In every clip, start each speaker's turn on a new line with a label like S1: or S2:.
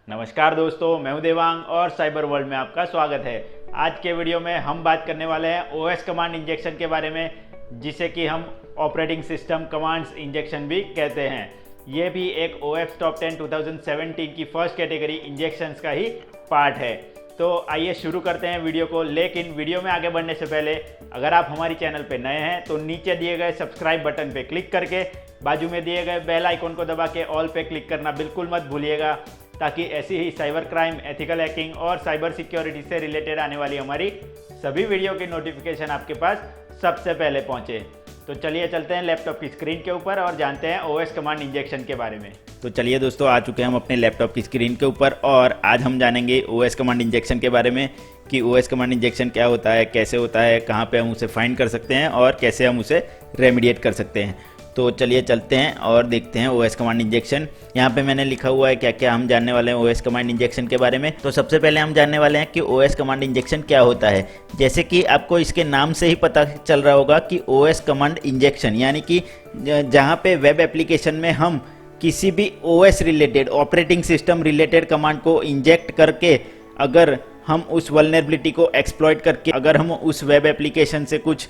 S1: नमस्कार दोस्तों, मैं हूं देवांग और साइबर वर्ल्ड में आपका स्वागत है। आज के वीडियो में हम बात करने वाले हैं ओएस कमांड इंजेक्शन के बारे में, जिसे कि हम ऑपरेटिंग सिस्टम कमांड्स इंजेक्शन भी कहते हैं। ये भी एक OS टॉप 10 2017 की फर्स्ट कैटेगरी इंजेक्शंस का ही पार्ट है। तो आइए शुरू करते हैं वीडियो को। लेकिन वीडियो में आगे बढ़ने से पहले अगर आप हमारी चैनल पे नए हैं तो नीचे दिए गए सब्सक्राइब बटन पे क्लिक करके बाजू में दिए गए बेल आइकन को दबा के ऑल पे क्लिक करना बिल्कुल मत भूलिएगा, ताकि ऐसी ही साइबर क्राइम, एथिकल हैकिंग और साइबर सिक्योरिटी से रिलेटेड आने वाली हमारी सभी वीडियो की नोटिफिकेशन आपके पास सबसे पहले पहुंचे। तो चलिए चलते हैं लैपटॉप की स्क्रीन के ऊपर और जानते हैं ओएस कमांड इंजेक्शन के बारे में। तो चलिए दोस्तों, आ चुके हैं हम अपने लैपटॉप की स्क्रीन के ऊपर और आज हम जानेंगे ओएस कमांड इंजेक्शन के बारे में कि ओएस कमांड इंजेक्शन क्या होता है, कैसे होता है, कहाँ पे हम उसे फाइंड कर सकते हैं और कैसे हम उसे रेमेडिएट कर सकते हैं। तो चलिए चलते हैं और देखते हैं ओएस कमांड इंजेक्शन। यहाँ पे मैंने लिखा हुआ है क्या क्या हम जानने वाले हैं ओएस कमांड इंजेक्शन के बारे में। तो सबसे पहले हम जानने वाले हैं कि ओएस कमांड इंजेक्शन क्या होता है। जैसे कि आपको इसके नाम से ही पता चल रहा होगा कि ओएस कमांड इंजेक्शन यानी कि जहाँ पे वेब एप्लीकेशन में हम किसी भी OS related, operating system related command को इंजेक्ट करके अगर हम उस वल्नरेबिलिटी को एक्सप्लॉइट करके अगर हम उस वेब एप्लीकेशन से कुछ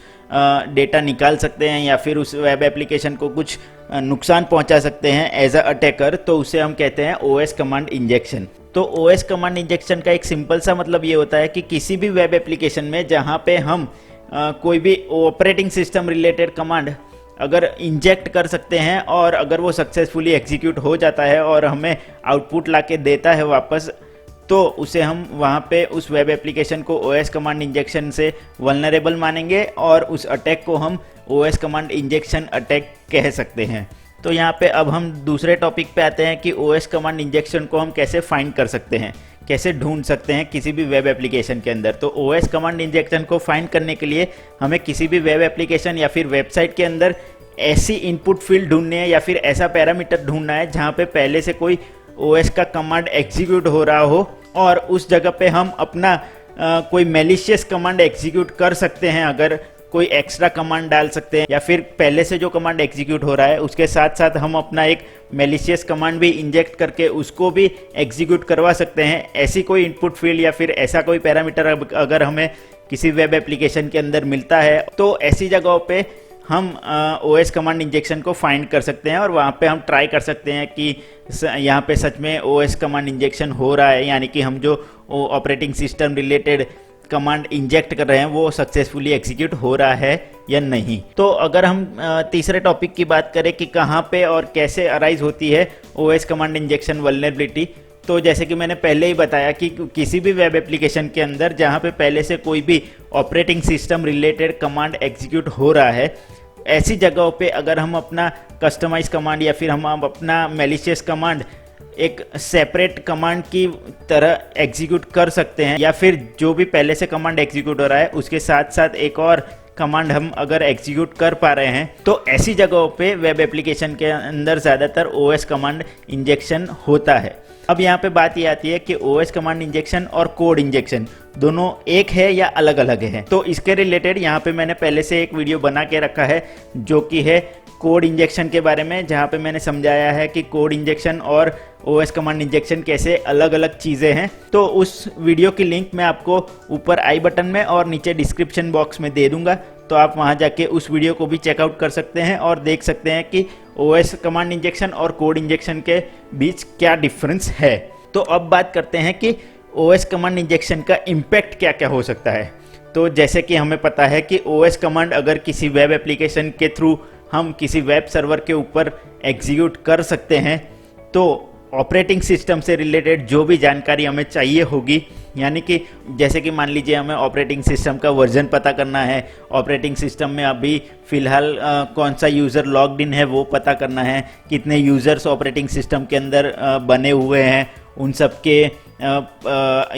S1: डेटा निकाल सकते हैं या फिर उस वेब एप्लीकेशन को कुछ नुकसान पहुंचा सकते हैं एज अ अटैकर, तो उसे हम कहते हैं ओएस कमांड इंजेक्शन। तो ओएस कमांड इंजेक्शन का एक सिंपल सा मतलब ये होता है कि किसी भी वेब एप्लीकेशन में जहां पे हम कोई भी ऑपरेटिंग सिस्टम रिलेटेड कमांड अगर इंजेक्ट कर सकते हैं और अगर वो सक्सेसफुली एग्जीक्यूट हो जाता है और हमें आउटपुट ला के देता है वापस, तो उसे हम वहाँ पे उस वेब एप्लीकेशन को ओएस कमांड इंजेक्शन से वल्नरेबल मानेंगे और उस अटैक को हम ओएस कमांड इंजेक्शन अटैक कह सकते हैं। तो यहाँ पे अब हम दूसरे टॉपिक पे आते हैं कि ओएस कमांड इंजेक्शन को हम कैसे फाइंड कर सकते हैं, कैसे ढूंढ सकते हैं किसी भी वेब एप्लीकेशन के अंदर। तो ओएस कमांड इंजेक्शन को फाइंड करने के लिए हमें किसी भी वेब एप्लीकेशन या फिर वेबसाइट के अंदर ऐसी इनपुट फील्ड ढूंढनी है या फिर ऐसा पैरामीटर ढूंढना है जहाँ पे पहले से कोई ओएस का कमांड एग्जीक्यूट हो रहा हो और उस जगह पे हम अपना कोई मैलिशियस कमांड एग्जीक्यूट कर सकते हैं। अगर कोई एक्स्ट्रा कमांड डाल सकते हैं या फिर पहले से जो कमांड एग्जीक्यूट हो रहा है उसके साथ साथ हम अपना एक मैलिशियस कमांड भी इंजेक्ट करके उसको भी एग्जीक्यूट करवा सकते हैं। ऐसी कोई इनपुट फील्ड या फिर ऐसा कोई पैरामीटर अगर हमें किसी वेब एप्लीकेशन के अंदर मिलता है तो ऐसी जगहों पे हम ओएस कमांड इंजेक्शन को फाइंड कर सकते हैं और वहाँ पे हम ट्राई कर सकते हैं कि यहाँ पे सच में ओएस कमांड इंजेक्शन हो रहा है, यानी कि हम जो operating system related command inject कर रहे हैं वो सक्सेसफुली एग्जीक्यूट हो रहा है या नहीं। तो अगर हम तीसरे टॉपिक की बात करें कि कहाँ पे और कैसे अराइज होती है ओएस कमांड इंजेक्शन वल्नरेबिलिटी, तो जैसे कि मैंने पहले ही बताया कि किसी भी वेब एप्लीकेशन के अंदर जहाँ पे पहले से कोई भी operating system related command execute हो रहा है, ऐसी जगहों पे अगर हम अपना कस्टमाइज कमांड या फिर हम अपना मैलिशियस कमांड एक सेपरेट कमांड की तरह एग्जीक्यूट कर सकते हैं या फिर जो भी पहले से कमांड एग्जीक्यूट हो रहा है उसके साथ साथ एक और कमांड हम अगर एग्जीक्यूट कर पा रहे हैं, तो ऐसी जगहों पे वेब एप्लीकेशन के अंदर ज़्यादातर ओएस कमांड इंजेक्शन होता है। अब यहाँ पे बात ये आती है कि ओएस कमांड इंजेक्शन और कोड इंजेक्शन दोनों एक है या अलग अलग है। तो इसके रिलेटेड यहाँ पे मैंने पहले से एक वीडियो बना के रखा है जो कि है कोड इंजेक्शन के बारे में, जहाँ पे मैंने समझाया है कि कोड इंजेक्शन और ओएस कमांड इंजेक्शन कैसे अलग अलग चीज़ें हैं। तो उस वीडियो की लिंक मैं आपको ऊपर आई बटन में और नीचे डिस्क्रिप्शन बॉक्स में दे दूंगा, तो आप वहाँ जाके उस वीडियो को भी चेकआउट कर सकते हैं और देख सकते हैं कि ओएस कमांड इंजेक्शन और कोड इंजेक्शन के बीच क्या डिफरेंस है। तो अब बात करते हैं कि ओएस कमांड इंजेक्शन का इम्पैक्ट क्या क्या हो सकता है। तो जैसे कि हमें पता है कि ओएस कमांड अगर किसी वेब एप्लीकेशन के थ्रू हम किसी वेब सर्वर के ऊपर एग्जीक्यूट कर सकते हैं, तो ऑपरेटिंग सिस्टम से रिलेटेड जो भी जानकारी हमें चाहिए होगी, यानी कि जैसे कि मान लीजिए हमें ऑपरेटिंग सिस्टम का वर्जन पता करना है, ऑपरेटिंग सिस्टम में अभी फ़िलहाल कौन सा यूज़र लॉग्ड इन है वो पता करना है, कितने यूज़र्स ऑपरेटिंग सिस्टम के अंदर बने हुए हैं, उन सब के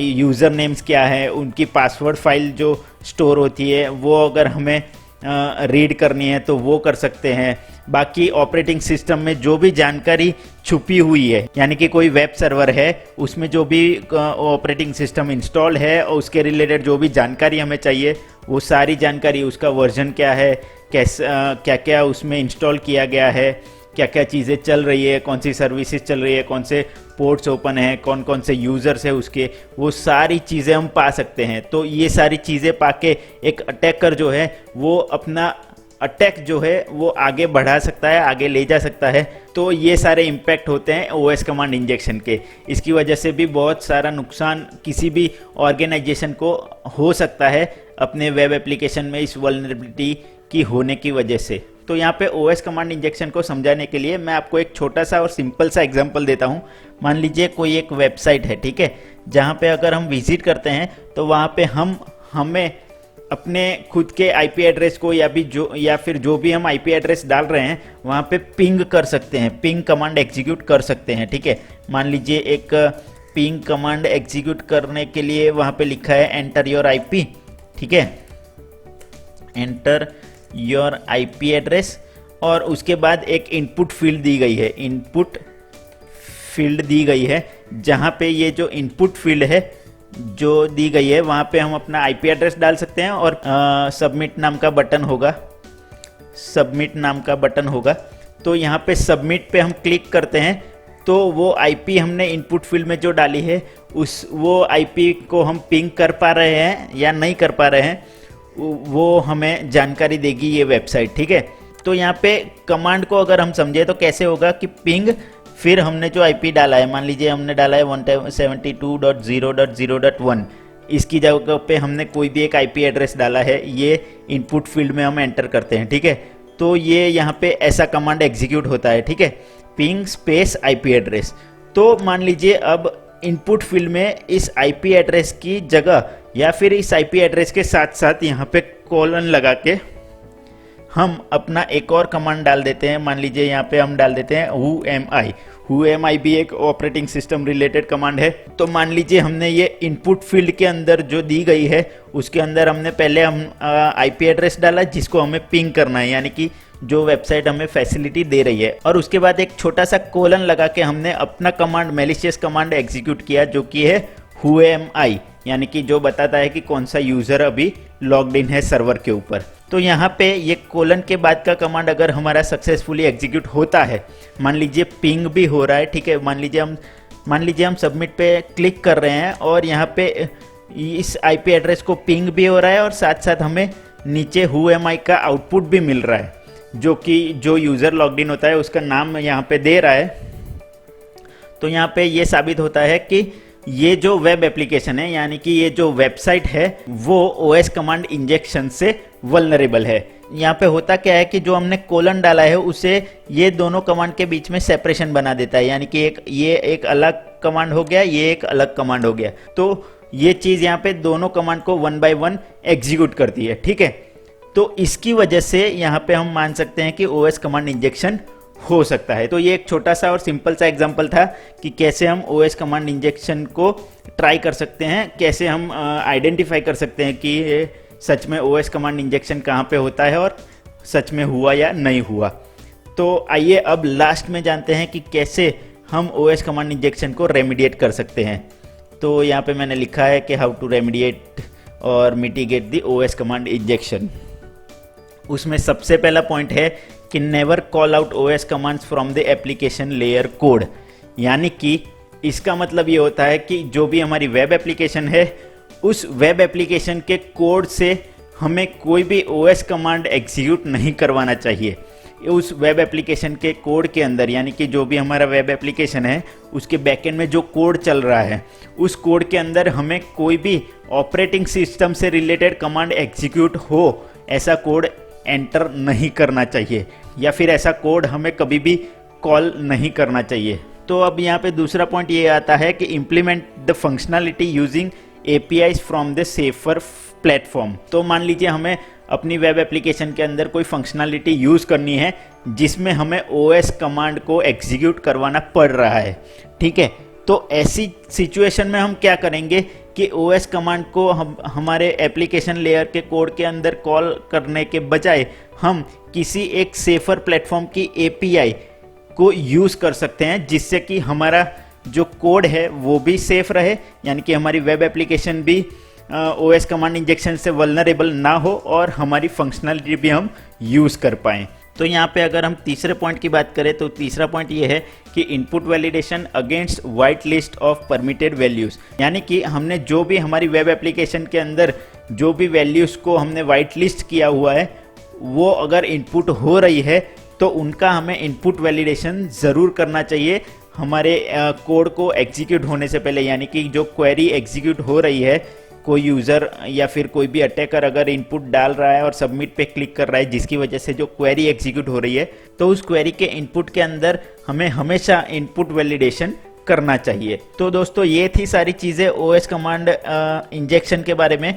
S1: यूज़र नेम्स क्या है, उनकी पासवर्ड फाइल जो स्टोर होती है वो अगर हमें रीड करनी है तो वो कर सकते हैं। बाकी ऑपरेटिंग सिस्टम में जो भी जानकारी छुपी हुई है, यानी कि कोई वेब सर्वर है उसमें जो भी ऑपरेटिंग सिस्टम इंस्टॉल है और उसके रिलेटेड जो भी जानकारी हमें चाहिए वो सारी जानकारी, उसका वर्जन क्या है, क्या क्या उसमें इंस्टॉल किया गया है, क्या क्या चीज़ें चल रही है, कौन सी सर्विसेज चल रही है, कौन से पोर्ट्स ओपन है, कौन कौन से यूज़र्स है उसके, वो सारी चीज़ें हम पा सकते हैं। तो ये सारी चीज़ें पाके एक अटैकर जो है वो अपना अटैक जो है वो आगे बढ़ा सकता है, आगे ले जा सकता है। तो ये सारे इम्पैक्ट होते हैं ओएस कमांड इंजेक्शन के। इसकी वजह से भी बहुत सारा नुकसान किसी भी ऑर्गेनाइजेशन को हो सकता है अपने वेब एप्लीकेशन में इस वल्नरेबिलिटी की होने की वजह से। तो यहाँ पे ओएस कमांड इंजेक्शन को समझाने के लिए मैं आपको एक छोटा सा और सिंपल सा एग्जांपल देता हूँ। मान लीजिए कोई एक वेबसाइट है, ठीक है, जहाँ पे अगर हम विजिट करते हैं तो वहाँ पे हमें अपने खुद के आईपी एड्रेस को या फिर जो भी हम आईपी एड्रेस डाल रहे हैं वहाँ पे पिंग कर सकते हैं, पिंग कमांड एग्जीक्यूट कर सकते हैं, ठीक है। मान लीजिए एक पिंग कमांड एग्जीक्यूट करने के लिए वहाँ पे लिखा है एंटर योर आईपी, ठीक है, एंटर योर आईपी एड्रेस, और उसके बाद एक इनपुट फील्ड दी गई है, इनपुट फील्ड दी गई है, जहाँ पे ये जो इनपुट फील्ड है जो दी गई है वहाँ पे हम अपना आईपी एड्रेस डाल सकते हैं और सबमिट नाम का बटन होगा, सबमिट नाम का बटन होगा। तो यहाँ पे सबमिट पे हम क्लिक करते हैं तो वो आईपी हमने इनपुट फील्ड में जो डाली है वो आईपी को हम पिंग कर पा रहे हैं या नहीं कर पा रहे हैं, वो हमें जानकारी देगी ये वेबसाइट, ठीक है। तो यहाँ पे कमांड को अगर हम समझे तो कैसे होगा कि पिंग, फिर हमने जो आईपी डाला है, मान लीजिए हमने डाला है 172.0.0.1, इसकी जगह पे हमने कोई भी एक आईपी एड्रेस डाला है, ये इनपुट फील्ड में हम एंटर करते हैं, ठीक है। तो ये यहाँ पे ऐसा कमांड एग्जीक्यूट होता है, ठीक है, पिंग स्पेस आईपी एड्रेस। तो मान लीजिए अब इनपुट फील्ड में इस आईपी एड्रेस की जगह या फिर इस आईपी एड्रेस के साथ साथ यहाँ पे कोलन लगा के हम अपना एक और कमांड डाल देते हैं। मान लीजिए यहाँ पे हम डाल देते हैं हु एम आई भी एक ऑपरेटिंग सिस्टम रिलेटेड कमांड है। तो मान लीजिए हमने ये इनपुट फील्ड के अंदर जो दी गई है उसके अंदर हमने पहले आईपी एड्रेस डाला जिसको हमें पिंग करना है, यानी कि जो वेबसाइट हमें फैसिलिटी दे रही है, और उसके बाद एक छोटा सा कोलन लगा के हमने अपना कमांड, मैलिशियस कमांड एग्जीक्यूट किया जो कि है हु एम आई, यानी कि जो बताता है कि कौन सा यूजर अभी लॉग्ड इन है सर्वर के ऊपर। तो यहाँ पे ये कोलन के बाद का कमांड अगर हमारा सक्सेसफुली एग्जीक्यूट होता है, मान लीजिए पिंग भी हो रहा है, ठीक है, मान लीजिए हम सबमिट पे क्लिक कर रहे हैं और यहाँ पे इस आईपी एड्रेस को पिंग भी हो रहा है और साथ साथ हमें नीचे हु एम आई का आउटपुट भी मिल रहा है, जो कि जो यूज़र लॉग्ड इन होता है उसका नाम यहाँ पे दे रहा है। तो यहाँ पे ये साबित होता है कि ये जो वेब एप्लीकेशन है, यानी कि ये जो वेबसाइट है वो ओएस कमांड इंजेक्शन से वल्नरेबल है। यहाँ पे होता क्या है कि जो हमने कोलन डाला है उसे ये दोनों कमांड के बीच में सेपरेशन बना देता है, यानी कि ये एक अलग कमांड हो गया, ये एक अलग कमांड हो गया। तो ये चीज़ यहाँ पे दोनों कमांड को 1 बाय 1 एग्जीक्यूट करती है, ठीक है। तो इसकी वजह से यहाँ पे हम मान सकते हैं कि ओएस कमांड इंजेक्शन हो सकता है। तो ये एक छोटा सा और सिंपल सा एग्जांपल था कि कैसे हम ओएस कमांड इंजेक्शन को ट्राई कर सकते हैं, कैसे हम आइडेंटिफाई कर सकते हैं कि सच में ओएस कमांड इंजेक्शन कहाँ पे होता है और सच में हुआ या नहीं हुआ। तो आइए अब लास्ट में जानते हैं कि कैसे हम ओएस कमांड इंजेक्शन को रेमिडिएट कर सकते हैं। तो यहाँ पे मैंने लिखा है कि हाउ टू रेमिडिएट और mitigate the OS command injection. उसमें सबसे पहला पॉइंट है कि never call out OS commands from the application layer code, यानी कि इसका मतलब ये होता है कि जो भी हमारी वेब एप्लीकेशन है उस वेब एप्लीकेशन के कोड से हमें कोई भी ओएस कमांड एग्जीक्यूट नहीं करवाना चाहिए। उस वेब एप्लीकेशन के कोड के अंदर, यानी कि जो भी हमारा वेब एप्लीकेशन है उसके बैकएंड में जो कोड चल रहा है उस कोड के अंदर हमें कोई भी ऑपरेटिंग सिस्टम से रिलेटेड कमांड एग्जीक्यूट हो ऐसा कोड एंटर नहीं करना चाहिए, या फिर ऐसा कोड हमें कभी भी कॉल नहीं करना चाहिए। तो अब यहाँ पे दूसरा पॉइंट ये आता है कि implement the functionality using APIs from the safer platform. तो मान लीजिए हमें अपनी वेब एप्लीकेशन के अंदर कोई फंक्शनलिटी यूज़ करनी है जिसमें हमें OS कमांड को एग्जीक्यूट करवाना पड़ रहा है, ठीक है। तो ऐसी सिचुएशन में हम क्या करेंगे कि OS कमांड को हम हमारे एप्लीकेशन लेयर के कोड के अंदर कॉल करने के बजाय हम किसी एक सेफर प्लेटफॉर्म की API को यूज़ कर सकते हैं, जिससे कि हमारा जो कोड है वो भी सेफ रहे, यानी कि हमारी वेब एप्लीकेशन भी OS कमांड इंजेक्शन से वल्नरेबल ना हो और हमारी फंक्शनलिटी भी हम यूज़ कर पाएँ। तो यहाँ पे अगर हम तीसरे पॉइंट की बात करें तो तीसरा पॉइंट ये है कि input validation against white list of permitted values, यानी कि हमने जो भी हमारी वेब एप्लीकेशन के अंदर जो भी वैल्यूज़ को हमने वाइट लिस्ट किया हुआ है वो अगर इनपुट हो रही है तो उनका हमें इनपुट वैलिडेशन ज़रूर करना चाहिए हमारे कोड को एग्जीक्यूट होने से पहले। यानी कि जो क्वेरी एग्जीक्यूट हो रही है, कोई यूज़र या फिर कोई भी अटैकर अगर इनपुट डाल रहा है और सबमिट पे क्लिक कर रहा है जिसकी वजह से जो क्वेरी एग्जीक्यूट हो रही है, तो उस क्वेरी के इनपुट के अंदर हमें हमेशा इनपुट वैलिडेशन करना चाहिए। तो दोस्तों ये थी सारी चीज़ें ओएस कमांड इंजेक्शन के बारे में।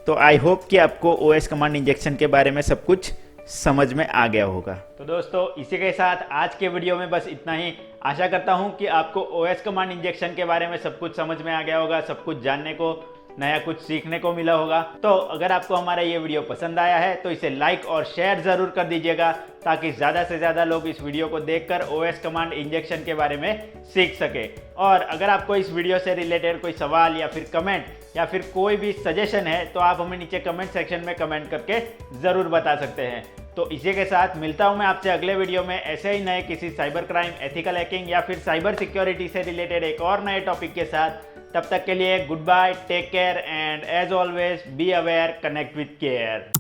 S1: तो आई होप कि आपको ओएस कमांड इंजेक्शन के बारे में सब कुछ समझ में आ गया होगा। तो दोस्तों इसी के साथ आज के वीडियो में बस इतना ही। आशा करता हूं कि आपको ओएस कमांड इंजेक्शन के बारे में सब कुछ समझ में आ गया होगा, सब कुछ जानने को, नया कुछ सीखने को मिला होगा। तो अगर आपको हमारा ये वीडियो पसंद आया है तो इसे लाइक और शेयर ज़रूर कर दीजिएगा ताकि ज़्यादा से ज़्यादा लोग इस वीडियो को देखकर ओएस कमांड इंजेक्शन के बारे में सीख सके। और अगर आपको इस वीडियो से रिलेटेड कोई सवाल या फिर कमेंट या फिर कोई भी सजेशन है तो आप हमें नीचे कमेंट सेक्शन में कमेंट करके ज़रूर बता सकते हैं। तो इसी के साथ मिलता हूं मैं आपसे अगले वीडियो में ऐसे ही नए किसी साइबर क्राइम, एथिकल हैकिंग या फिर साइबर सिक्योरिटी से रिलेटेड एक और नए टॉपिक के साथ। तब तक के लिए goodbye, take care and as always be aware, connect with care.